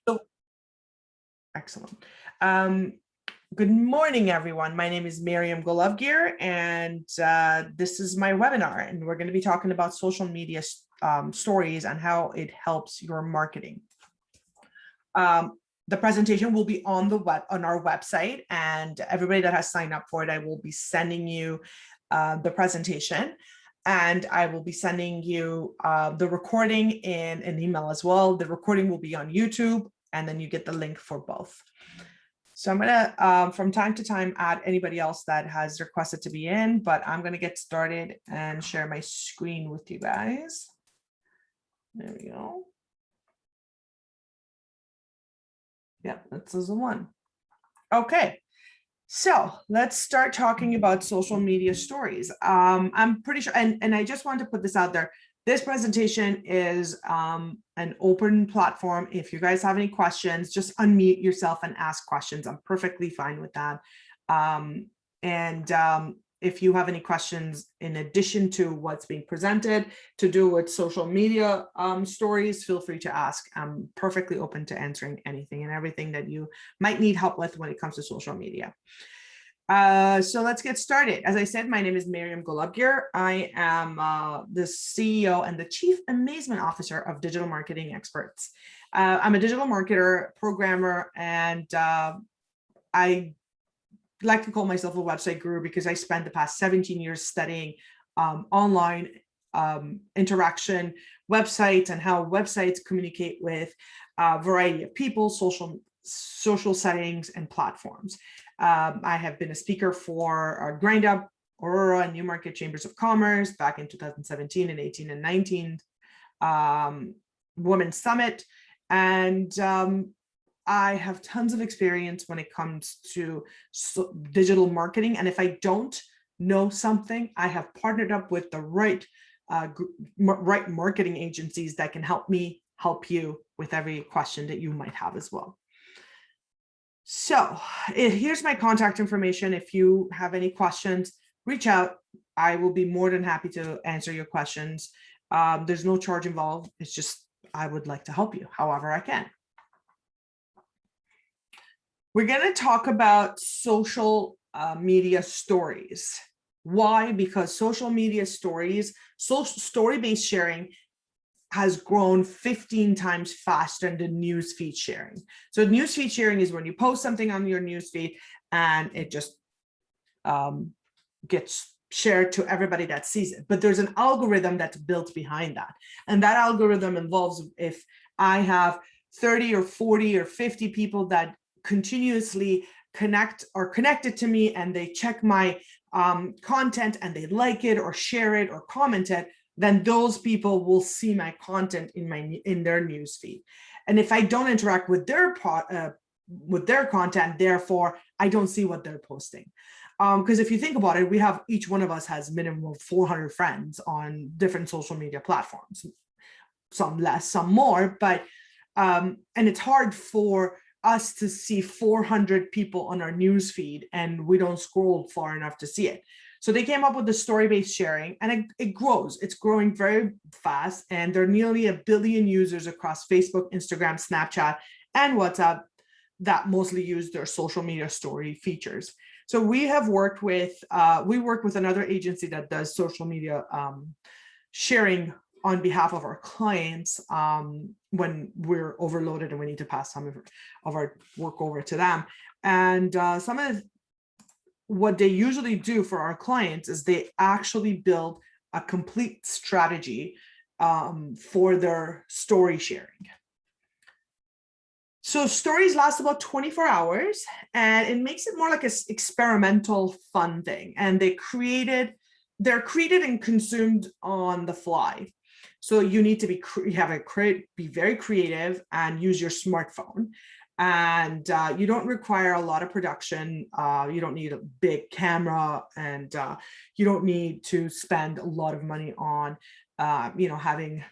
So, excellent. Good morning, everyone. My name is Miriam Golovgir, and this is my webinar, and we're going to be talking about social media stories and how it helps your marketing. The presentation will be on our website, and everybody that has signed up for it, I will be sending you the presentation, and I will be sending you the recording in an email as well. The recording will be on YouTube, and then you get the link for both. So I'm gonna, from time to time, add anybody else that has requested to be in, but I'm gonna get started and share my screen with you guys. There we go. Yeah, this is the one. Okay, so let's start talking about social media stories. I'm pretty sure, and I just want to put this out there. This presentation is an open platform. If you guys have any questions, just unmute yourself and ask questions. I'm perfectly fine with that. If you have any questions in addition to what's being presented to do with social media stories, feel free to ask. I'm perfectly open to answering anything and everything that you might need help with when it comes to social media. So let's get started. As I said, my name is Miriam Golovgir. I am the CEO and the Chief Amazement Officer of Digital Marketing Experts. I'm a digital marketer, programmer, and I like to call myself a website guru because I spent the past 17 years studying online interaction, websites, and how websites communicate with a variety of people, social settings, and platforms. I have been a speaker for Grind Up, Aurora, and Newmarket Chambers of Commerce back in 2017 and 18 and 19, Women's Summit, and I have tons of experience when it comes to digital marketing. And if I don't know something, I have partnered up with the right marketing agencies that can help me help you with every question that you might have as well. So here's my contact information. If you have any questions, reach out. I will be more than happy to answer your questions. There's no charge involved. It's just, I would like to help you however I can. We're going to talk about social media stories. Why? Because social media stories, story-based sharing has grown 15 times faster than newsfeed sharing. So newsfeed sharing is when you post something on your newsfeed and it just gets shared to everybody that sees it. But there's an algorithm that's built behind that. And that algorithm involves if I have 30 or 40 or 50 people that continuously connected to me and they check my content and they like it or share it or comment it, then those people will see my content in their newsfeed. And if I don't interact with their content, therefore I don't see what they're posting. Because if you think about it, each one of us has minimum of 400 friends on different social media platforms, some less, some more, but and it's hard for us to see 400 people on our newsfeed and we don't scroll far enough to see it. So they came up with the story-based sharing, and it grows. It's growing very fast, and there are nearly 1 billion users across Facebook, Instagram, Snapchat, and WhatsApp that mostly use their social media story features. So we have worked with, we work with another agency that does social media sharing on behalf of our clients when we're overloaded and we need to pass some of our work over to them. And some of what they usually do for our clients is they actually build a complete strategy for their story sharing. So stories last about 24 hours, and it makes it more like an experimental fun thing. And they're created and consumed on the fly. So you need to be very creative and use your smartphone. And you don't require a lot of production. You don't need a big camera, and you don't need to spend a lot of money on, having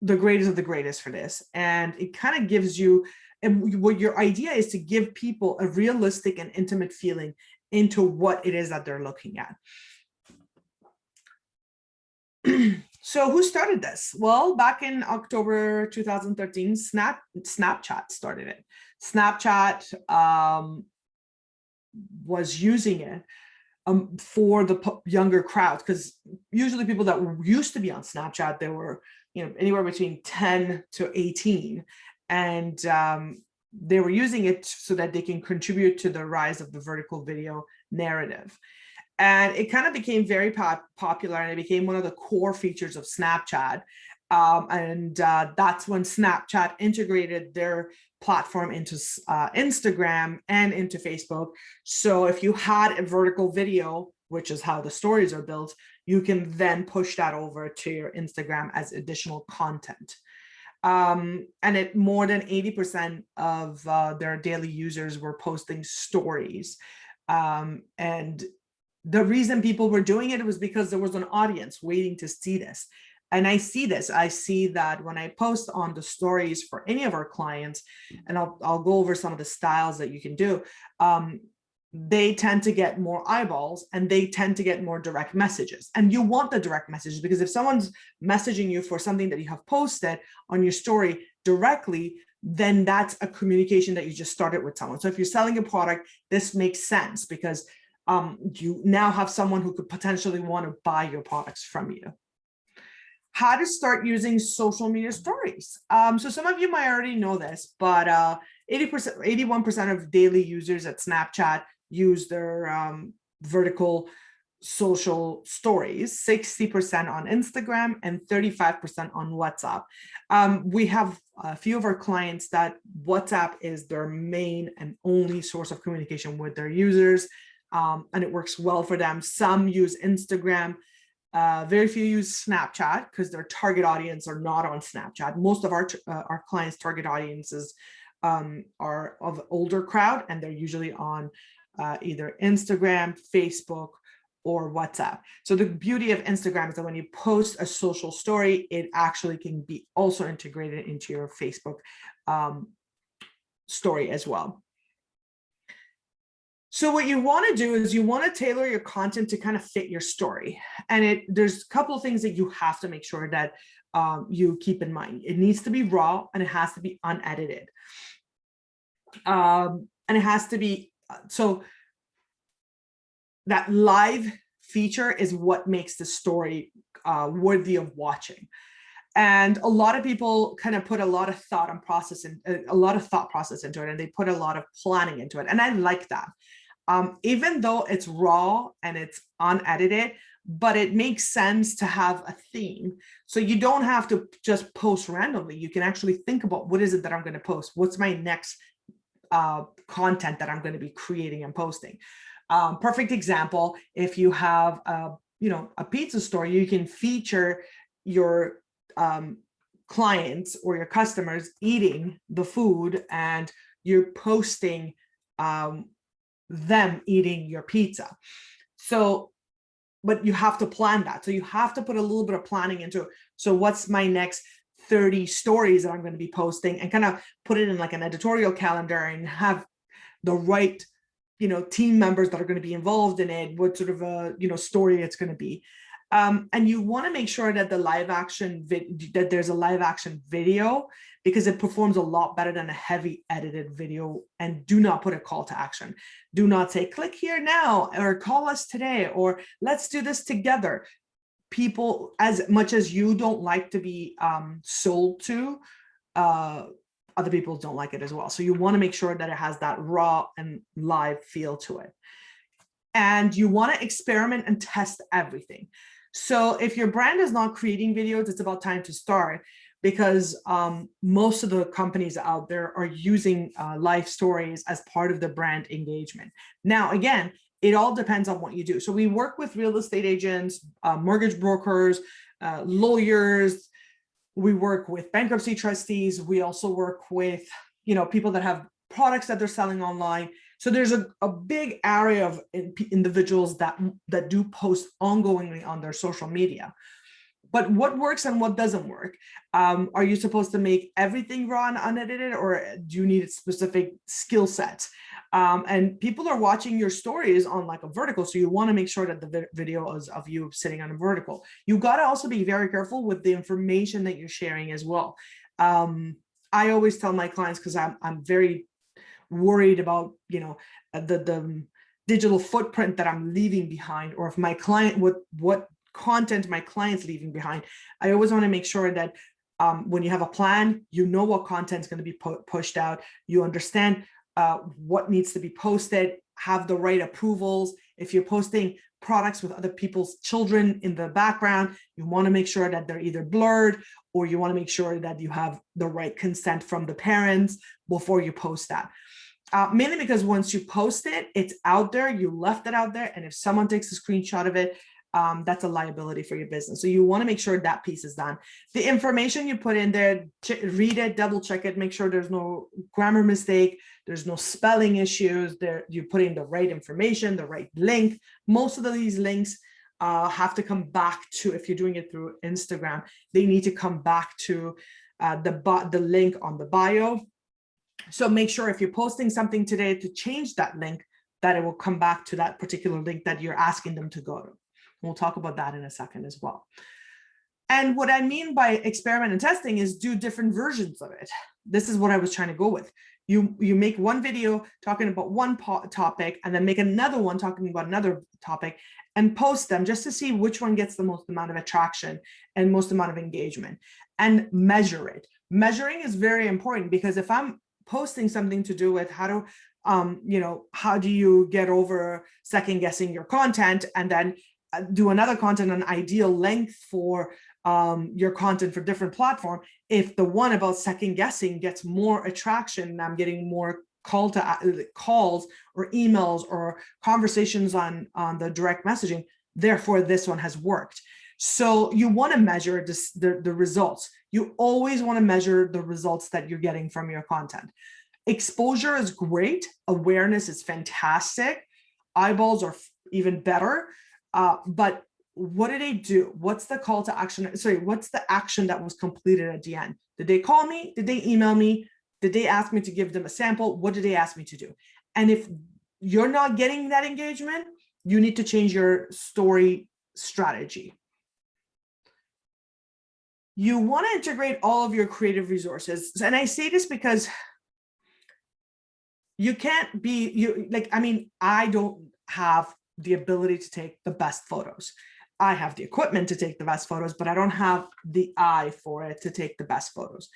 the greatest of the greatest for this. And it kind of gives you, and what your idea is to give people a realistic and intimate feeling into what it is that they're looking at. So who started this? Well, back in October 2013, Snapchat started it. Snapchat was using it for the younger crowds, because usually people that were used to be on Snapchat, they were anywhere between 10 to 18, and they were using it so that they can contribute to the rise of the vertical video narrative. And it kind of became very popular, and it became one of the core features of Snapchat. That's when Snapchat integrated their platform into Instagram and into Facebook. So if you had a vertical video, which is how the stories are built, you can then push that over to your Instagram as additional content. And more than 80% of their daily users were posting stories. And the reason people were doing it was because there was an audience waiting to see this. And I see that when I post on the stories for any of our clients, and I'll go over some of the styles that you can do, they tend to get more eyeballs, and they tend to get more direct messages. And you want the direct messages, because if someone's messaging you for something that you have posted on your story directly, then that's a communication that you just started with someone. So if you're selling a product, this makes sense, because you now have someone who could potentially want to buy your products from you. How to start using social media stories. So some of you might already know this, but 81% of daily users at Snapchat use their vertical social stories, 60% on Instagram, and 35% on WhatsApp. We have a few of our clients that WhatsApp is their main and only source of communication with their users. And it works well for them. Some use Instagram. Very few use Snapchat because their target audience are not on Snapchat. Most of our clients' target audiences are of older crowd, and they're usually on either Instagram, Facebook, or WhatsApp. So the beauty of Instagram is that when you post a social story, it actually can be also integrated into your Facebook story as well. So what you want to do is you want to tailor your content to kind of fit your story. And there's a couple of things that you have to make sure that you keep in mind. It needs to be raw, and it has to be unedited. And it has to be, so that live feature is what makes the story worthy of watching. And a lot of people kind of put a lot of thought process into it, and they put a lot of planning into it. And I like that. Even though it's raw and it's unedited, but it makes sense to have a theme. So you don't have to just post randomly. You can actually think about, what is it that I'm going to post? What's my next content that I'm going to be creating and posting? Perfect example, if you have a pizza store, you can feature your clients or your customers eating the food, and you're posting them eating your pizza. So, but you have to plan that. So you have to put a little bit of planning into it. So what's my next 30 stories that I'm going to be posting, and kind of put it in like an editorial calendar, and have the right, team members that are going to be involved in it, what sort of a, story it's going to be. And you want to make sure that there's a live action video, because it performs a lot better than a heavy edited video. And do not put a call to action. Do not say, click here now, or call us today, or let's do this together. People, as much as you don't like to be sold to, other people don't like it as well. So you want to make sure that it has that raw and live feel to it. And you want to experiment and test everything. So if your brand is not creating videos, it's about time to start, because most of the companies out there are using live stories as part of the brand engagement. Now, again, it all depends on what you do. So we work with real estate agents, mortgage brokers, lawyers. We work with bankruptcy trustees. We also work with, people that have products that they're selling online. So there's a big area of individuals that do post ongoingly on their social media. But what works and what doesn't work? Are you supposed to make everything raw and unedited, or do you need specific skill sets? And people are watching your stories on like a vertical. So you want to make sure that the video is of you sitting on a vertical. You got to also be very careful with the information that you're sharing as well. I always tell my clients, because I'm very worried about, the digital footprint that I'm leaving behind, or if my client, what content my client's leaving behind. I always want to make sure that when you have a plan, you know what content is going to be pushed out. You understand what needs to be posted, have the right approvals. If you're posting products with other people's children in the background, you want to make sure that they're either blurred, or you want to make sure that you have the right consent from the parents before you post that. Mainly because once you post it, it's out there, you left it out there. And if someone takes a screenshot of it, that's a liability for your business. So you want to make sure that piece is done. The information you put in there, read it, double check it, make sure there's no grammar mistake, there's no spelling issues, there you put in the right information, the right link. Most of these links have to come back to, if you're doing it through Instagram, they need to come back to the link on the bio. So make sure if you're posting something today to change that link, that it will come back to that particular link that you're asking them to go to. We'll talk about that in a second as well. And what I mean by experiment and testing is do different versions of it. This is what I was trying to go with. You make one video talking about one topic, and then make another one talking about another topic, and post them just to see which one gets the most amount of attraction and most amount of engagement, and measure it. Measuring is very important, because if I'm posting something to do with how do you get over second guessing your content, and then do another content on ideal length for your content for different platform. If the one about second guessing gets more attraction, and I'm getting more calls or emails or conversations on the direct messaging, therefore this one has worked. So you want to measure the results. You always want to measure the results that you're getting from your content. Exposure is great. Awareness is fantastic. Eyeballs are even better. But what did they do? What's the call to action? Sorry, what's the action that was completed at the end? Did they call me? Did they email me? Did they ask me to give them a sample? What did they ask me to do? And if you're not getting that engagement, you need to change your story strategy. You want to integrate all of your creative resources. And I say this because you can't be, I don't have the ability to take the best photos. I have the equipment to take the best photos, but I don't have the eye for it to take the best photos.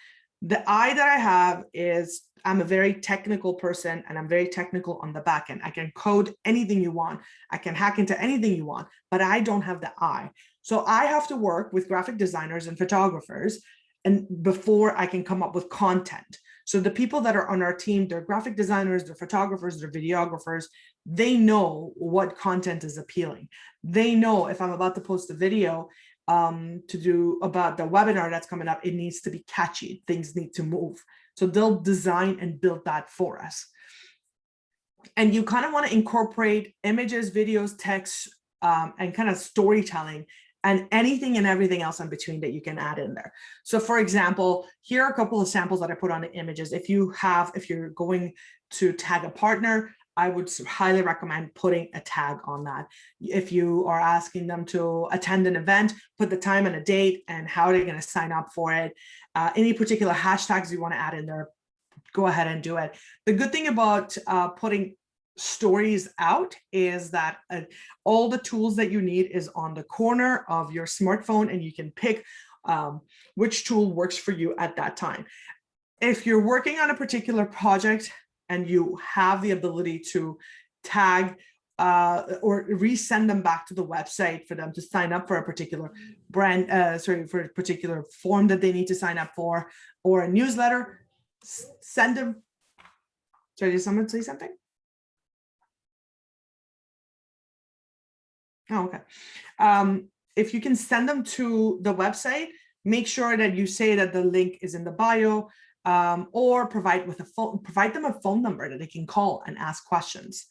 The eye that I have is, I'm a very technical person, and I'm very technical on the back end. I can code anything you want. I can hack into anything you want, but I don't have the eye. So I have to work with graphic designers and photographers, and before I can come up with content. So the people that are on our team, they're graphic designers, they're photographers, they're videographers. They know what content is appealing. They know if I'm about to post a video to do about the webinar that's coming up, it needs to be catchy. Things need to move. So they'll design and build that for us. And you kind of want to incorporate images, videos, text, and kind of storytelling, and anything and everything else in between that you can add in there. So for example, here are a couple of samples that I put on the images. If you're going to tag a partner, I would highly recommend putting a tag on that. If you are asking them to attend an event, put the time and a date and how they're going to sign up for it. Any particular hashtags you want to add in there, go ahead and do it. The good thing about putting stories out is that all the tools that you need is on the corner of your smartphone, and you can pick which tool works for you at that time. If you're working on a particular project and you have the ability to tag or resend them back to the website for them to sign up for a particular brand, for a particular form that they need to sign up for, or a newsletter, send them. Sorry, did someone say something? Oh, okay. If you can send them to the website, make sure that you say that the link is in the bio, or provide them a phone number that they can call and ask questions.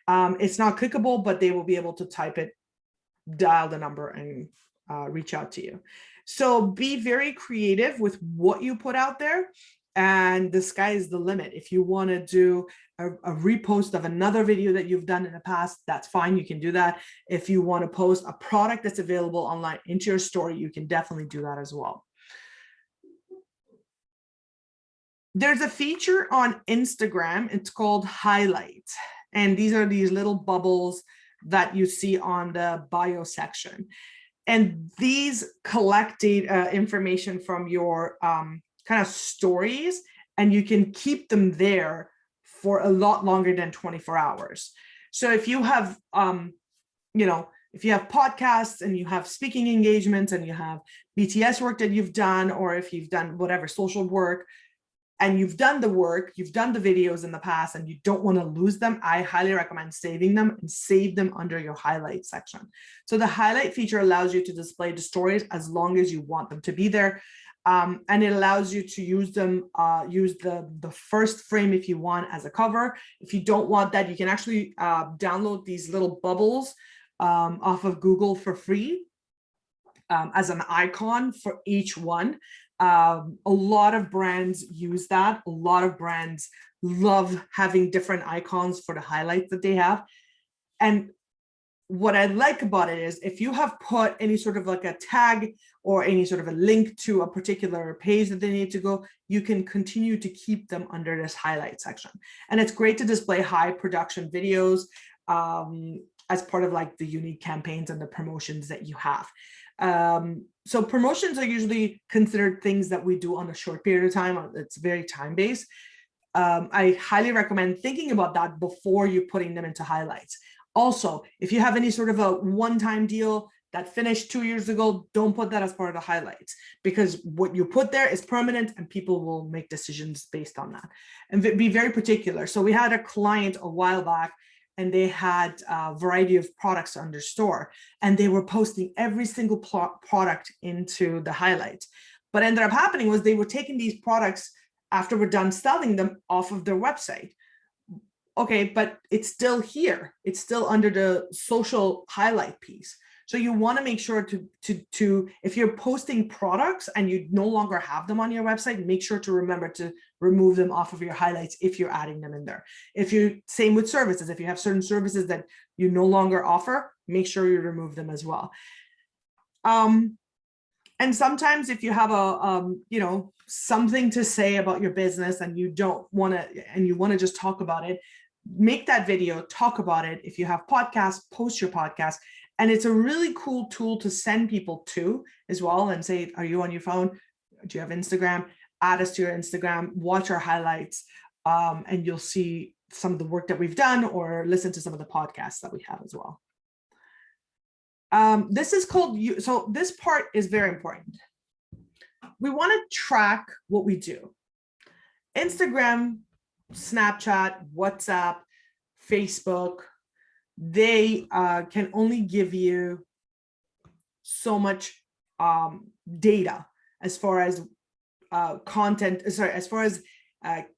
It's not clickable, but they will be able to type it, dial the number, and reach out to you. So be very creative with what you put out there. and the sky is the limit. If you want to do a repost of another video that you've done in the past, that's fine, you can do that. If you want to post a product that's available online into your story, you can definitely do that as well. There's a feature on Instagram, it's called highlights, and these are these little bubbles that you see on the bio section, and these collect data information from your kind of stories, and you can keep them there for a lot longer than 24 hours. So if you have, if you have podcasts and you have speaking engagements and you have BTS work that you've done, or if you've done whatever social work and you've done the work, you've done the videos in the past and you don't want to lose them, I highly recommend saving them and save them under your highlight section. So the highlight feature allows you to display the stories as long as you want them to be there. And it allows you to use them, use the first frame if you want as a cover. If you don't want that, you can actually download these little bubbles off of Google for free as an icon for each one. A lot of brands use that. A lot of brands love having different icons for the highlights that they have. And what I like about it is if you have put any sort of like a tag or any sort of a link to a particular page that they need to go, you can continue to keep them under this highlight section. And it's great to display high production videos as part of like the unique campaigns and the promotions that you have. So promotions are usually considered things that we do on a short period of time. It's very time-based. I highly recommend thinking about that before you're putting them into highlights. Also, if you have any sort of a one-time deal that finished 2 years ago, don't put that as part of the highlights, because what you put there is permanent and people will make decisions based on that. And be very particular. So we had a client a while back and they had a variety of products on their store and they were posting every single product into the highlights. But ended up happening was they were taking these products after we're done selling them off of their website. Okay, but it's still here. It's still under the social highlight piece. So you want to make sure to if you're posting products and you no longer have them on your website, make sure to remember to remove them off of your highlights if you're adding them in there. If you, same with services, if you have certain services that you no longer offer, make sure you remove them as well. And sometimes if you have a, something to say about your business and you don't want to, and you want to just talk about it, make that video, talk about it. If you have podcasts, post your podcast. And it's a really cool tool to send people to as well and say, are you on your phone? Do you have Instagram? Add us to your Instagram, watch our highlights, and you'll see some of the work that we've done or listen to some of the podcasts that we have as well. This is called, so this part is very important. We want to track what we do. Instagram, Snapchat, WhatsApp, Facebook, they can only give you so much data as far as as far as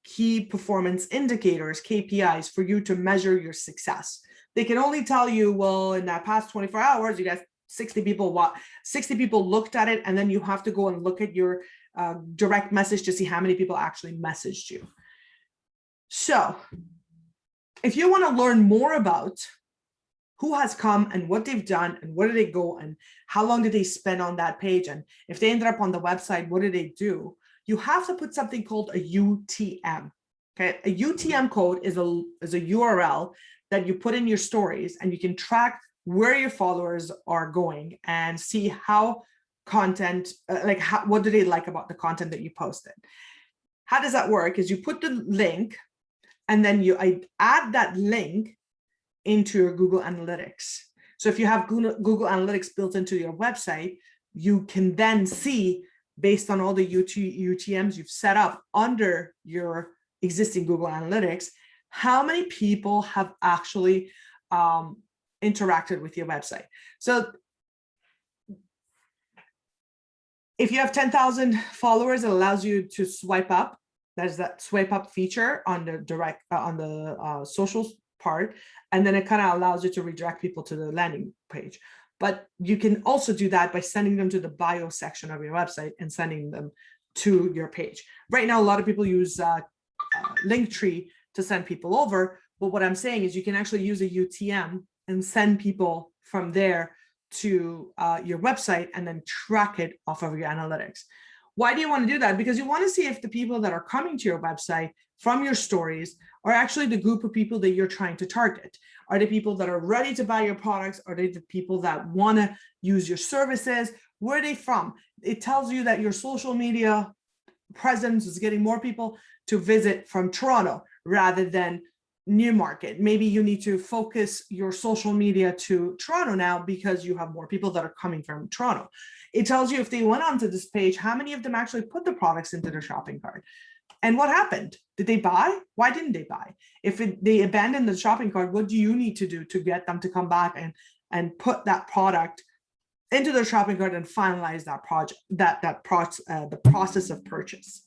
key performance indicators, KPIs, for you to measure your success. They can only tell you, well, in that past 24 hours, you got 60 people looked at it, and then you have to go and look at your direct message to see how many people actually messaged you. So if you want to learn more about who has come and what they've done and where did they go and how long did they spend on that page, and if they ended up on the website, what did they do? You have to put something called a UTM. Okay, a UTM code is a URL that you put in your stories, and you can track where your followers are going and see how content, what do they like about the content that you posted. How does that work? Is you put the link and then you add that link into your Google Analytics. So if you have Google Analytics built into your website, you can then see, based on all the UTMs you've set up under your existing Google Analytics, how many people have actually interacted with your website. So if you have 10,000 followers, it allows you to swipe up. There's that swipe up feature on the direct on the social part, and then it kind of allows you to redirect people to the landing page. But you can also do that by sending them to the bio section of your website and sending them to your page. Right now, a lot of people use Linktree to send people over. But what I'm saying is you can actually use a UTM and send people from there to your website and then track it off of your analytics. Why do you want to do that? Because you want to see if the people that are coming to your website from your stories are actually the group of people that you're trying to target. Are they people that are ready to buy your products? Are they the people that want to use your services? Where are they from? It tells you that your social media presence is getting more people to visit from Toronto rather than Newmarket. Maybe you need to focus your social media to Toronto now because you have more people that are coming from Toronto. It tells you if they went onto this page, how many of them actually put the products into their shopping cart. And what happened? Did they buy? Why didn't they buy? If they abandoned the shopping cart, what do you need to do to get them to come back and put that product into their shopping cart and finalize that project, the process of purchase?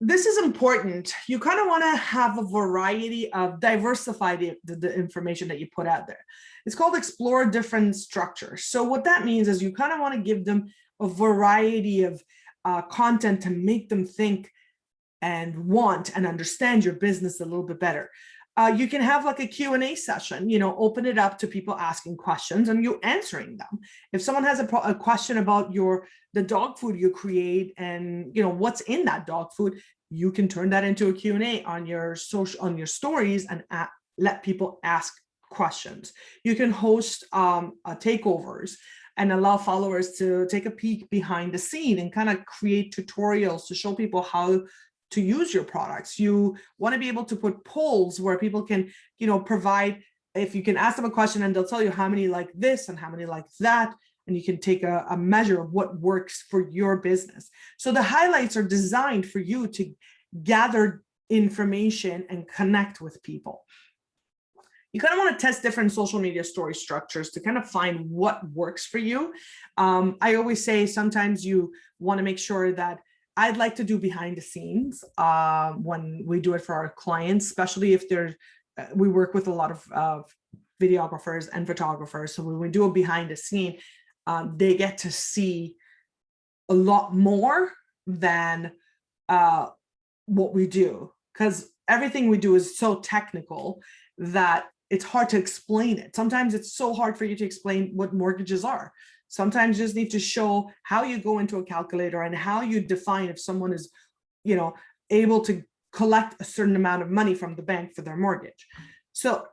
This is important. You kind of want to have a variety of diversify the information that you put out there. It's called explore different structures. So what that means is you kind of want to give them a variety of content to make them think and want and understand your business a little bit better. You can have like a Q&A session, open it up to people asking questions and you answering them. If someone has a question about the dog food you create and what's in that dog food, you can turn that into a Q&A on your stories and let people ask questions. You can host takeovers and allow followers to take a peek behind the scene and kind of create tutorials to show people how to use your products. You want to be able to put polls where people can, provide, if you can ask them a question and they'll tell you how many like this and how many like that, and you can take a measure of what works for your business. So the highlights are designed for you to gather information and connect with people. You kind of want to test different social media story structures to kind of find what works for you. I always say sometimes you want to make sure that I'd like to do behind the scenes when we do it for our clients, especially if we work with a lot of videographers and photographers. So when we do a behind the scene, they get to see a lot more than what we do, because everything we do is so technical that it's hard to explain it. Sometimes it's so hard for you to explain what mortgages are. Sometimes you just need to show how you go into a calculator and how you define if someone is, able to collect a certain amount of money from the bank for their mortgage. So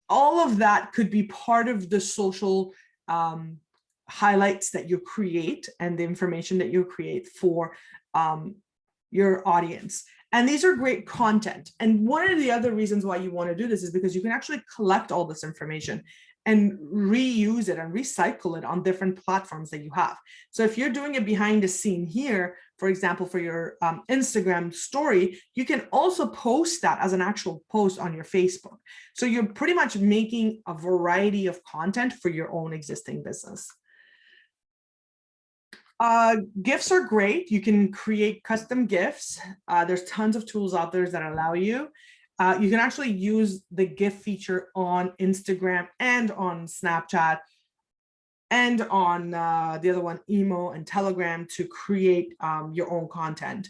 all of that could be part of the social highlights that you create and the information that you create for your audience. And these are great content. And one of the other reasons why you want to do this is because you can actually collect all this information and reuse it and recycle it on different platforms that you have. So if you're doing it behind the scene here, for example, for your Instagram story, you can also post that as an actual post on your Facebook. So you're pretty much making a variety of content for your own existing business. GIFs are great. You can create custom GIFs. There's tons of tools out there that allow you. You can actually use the GIF feature on Instagram and on Snapchat and on the other one, Emo and Telegram, to create your own content.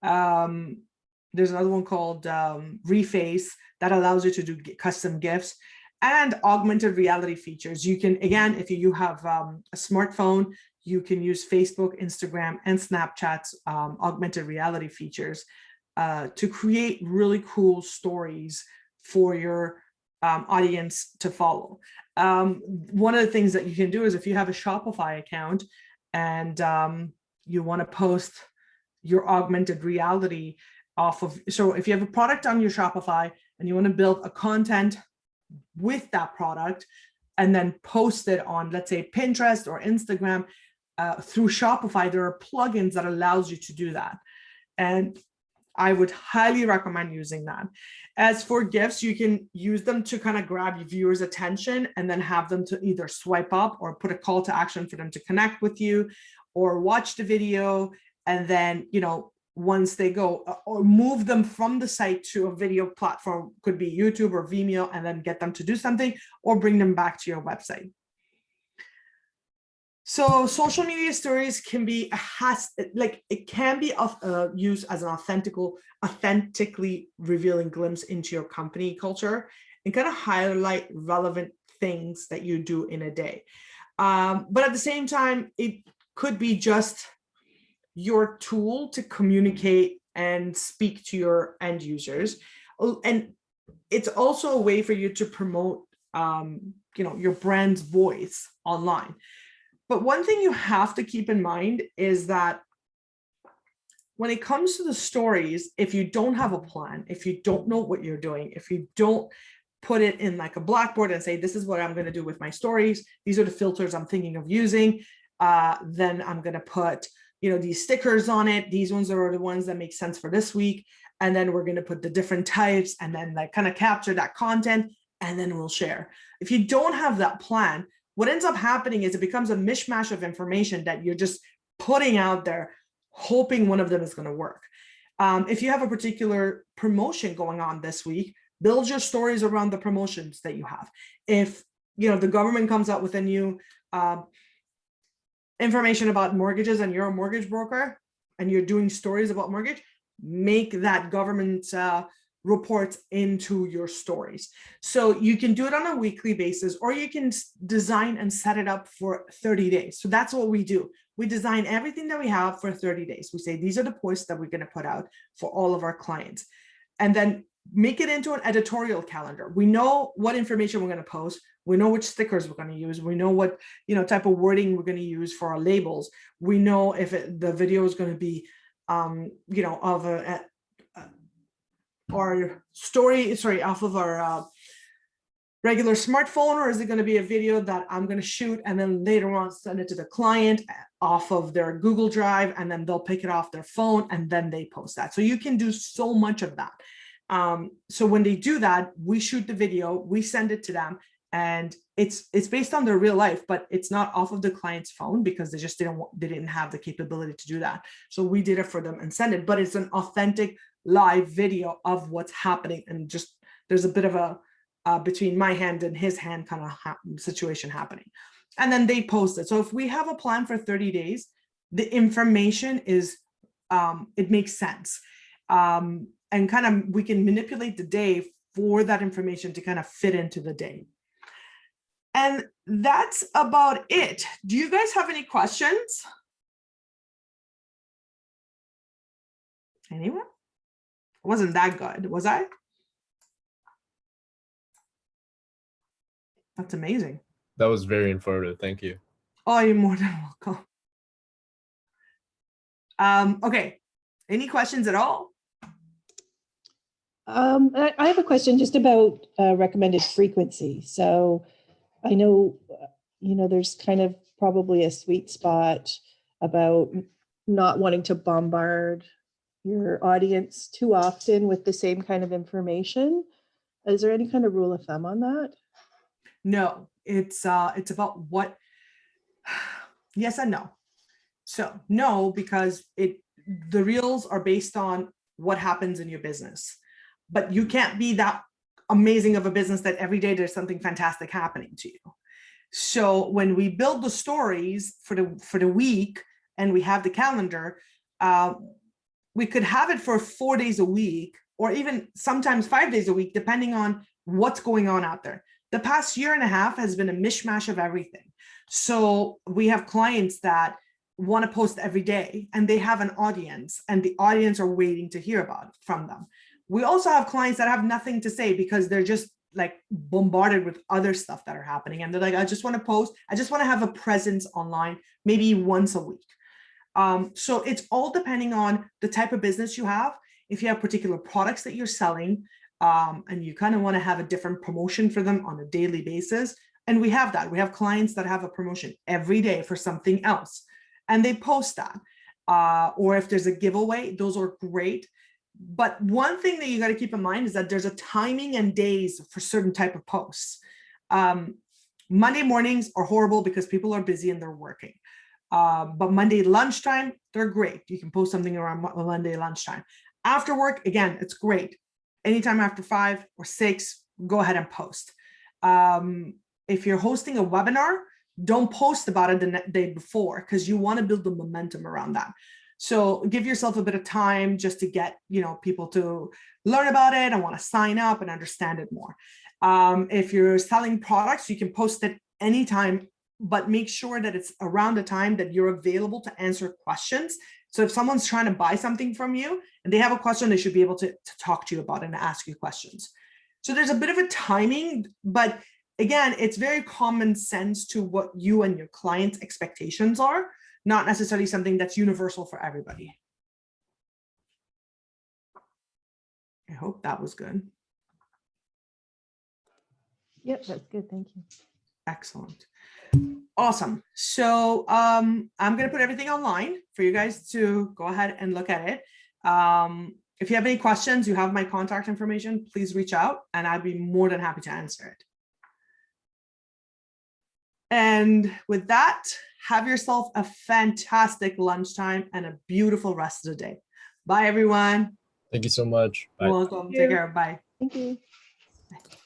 There's another one called Reface that allows you to do custom GIFs and augmented reality features. You can, again, if you have a smartphone, you can use Facebook, Instagram, and Snapchat's augmented reality features to create really cool stories for your audience to follow. One of the things that you can do is if you have a Shopify account and you want to post your augmented reality off of, so if you have a product on your Shopify and you want to build a content with that product and then post it on, let's say, Pinterest or Instagram, through Shopify, there are plugins that allows you to do that. And I would highly recommend using that. As for GIFs, you can use them to kind of grab your viewers' attention and then have them to either swipe up or put a call to action for them to connect with you or watch the video. And then, once they go, or move them from the site to a video platform, could be YouTube or Vimeo, and then get them to do something or bring them back to your website. So social media stories can be it can be used as an authentically revealing glimpse into your company culture and kind of highlight relevant things that you do in a day. But at the same time, it could be just your tool to communicate and speak to your end users. And it's also a way for you to promote your brand's voice online. But one thing you have to keep in mind is that when it comes to the stories, if you don't have a plan, if you don't know what you're doing, if you don't put it in like a blackboard and say, this is what I'm going to do with my stories, these are the filters I'm thinking of using, then I'm going to put these stickers on it. These ones are the ones that make sense for this week. And then we're going to put the different types and then like kind of capture that content and then we'll share. If you don't have that plan, what ends up happening is it becomes a mishmash of information that you're just putting out there, hoping one of them is going to work. If you have a particular promotion going on this week, build your stories around the promotions that you have. If the government comes out with a new information about mortgages and you're a mortgage broker and you're doing stories about mortgage, make that government reports into your stories. So you can do it on a weekly basis, or you can design and set it up for 30 days. So that's what we do. We design everything that we have for 30 days. We say, these are the posts that we're going to put out for all of our clients. And then make it into an editorial calendar. We know what information we're going to post. We know which stickers we're going to use. We know what type of wording we're going to use for our labels. We know if the video is going to be of our story, off of our regular smartphone, or is it going to be a video that I'm going to shoot and then later on send it to the client off of their Google Drive, and then they'll pick it off their phone and then they post that. So you can do so much of that. So when they do that, we shoot the video, we send it to them, and it's based on their real life, but it's not off of the client's phone because they just didn't have the capability to do that. So we did it for them and send it, but it's an authentic live video of what's happening, and just there's a bit of a between my hand and his hand kind of situation happening, and then they post it. So if we have a plan for 30 days, the information is it makes sense, and kind of we can manipulate the day for that information to kind of fit into the day. And that's about it. Do you guys have any questions? Anyone? Wasn't that good, was I? That's amazing. That was very informative. Thank you. Oh, you're more than welcome. Okay. Any questions at all? I have a question just about recommended frequency. So I know, there's kind of probably a sweet spot about not wanting to bombard your audience too often with the same kind of information. Is there any kind of rule of thumb on that? No, it's about what, yes and no. So no, because the reels are based on what happens in your business, but you can't be that amazing of a business that every day there's something fantastic happening to you. So when we build the stories for the week and we have the calendar, we could have it for 4 days a week, or even sometimes 5 days a week, depending on what's going on out there. The past year and a half has been a mishmash of everything. So we have clients that want to post every day and they have an audience, and the audience are waiting to hear about it from them. We also have clients that have nothing to say because they're just like bombarded with other stuff that are happening. And they're like, I just want to post. I just want to have a presence online, maybe once a week. So it's all depending on the type of business you have. If you have particular products that you're selling, and you kind of want to have a different promotion for them on a daily basis. And we have that. We have clients that have a promotion every day for something else, and they post that. Or if there's a giveaway, those are great. But one thing that you got to keep in mind is that there's a timing and days for certain type of posts. Monday mornings are horrible because people are busy and they're working. But Monday lunchtime, they're great. You can post something around Monday lunchtime. After work, again, it's great. Anytime after 5 or 6, go ahead and post. If you're hosting a webinar, don't post about it the day before, because you want to build the momentum around that. So give yourself a bit of time just to get, people to learn about it and want to sign up and understand it more. If you're selling products, you can post it anytime, but make sure that it's around the time that you're available to answer questions. So if someone's trying to buy something from you and they have a question, they should be able to talk to you about it and ask you questions. So there's a bit of a timing, but again, it's very common sense to what you and your client's expectations are, not necessarily something that's universal for everybody. I hope that was good. Yep, that's good. Thank you. Excellent. Awesome. So I'm going to put everything online for you guys to go ahead and look at it. If you have any questions, you have my contact information, please reach out and I'd be more than happy to answer it. And with that, have yourself a fantastic lunchtime and a beautiful rest of the day. Bye, everyone. Thank you so much. Bye. Welcome. Take care. Bye. Thank you. Bye.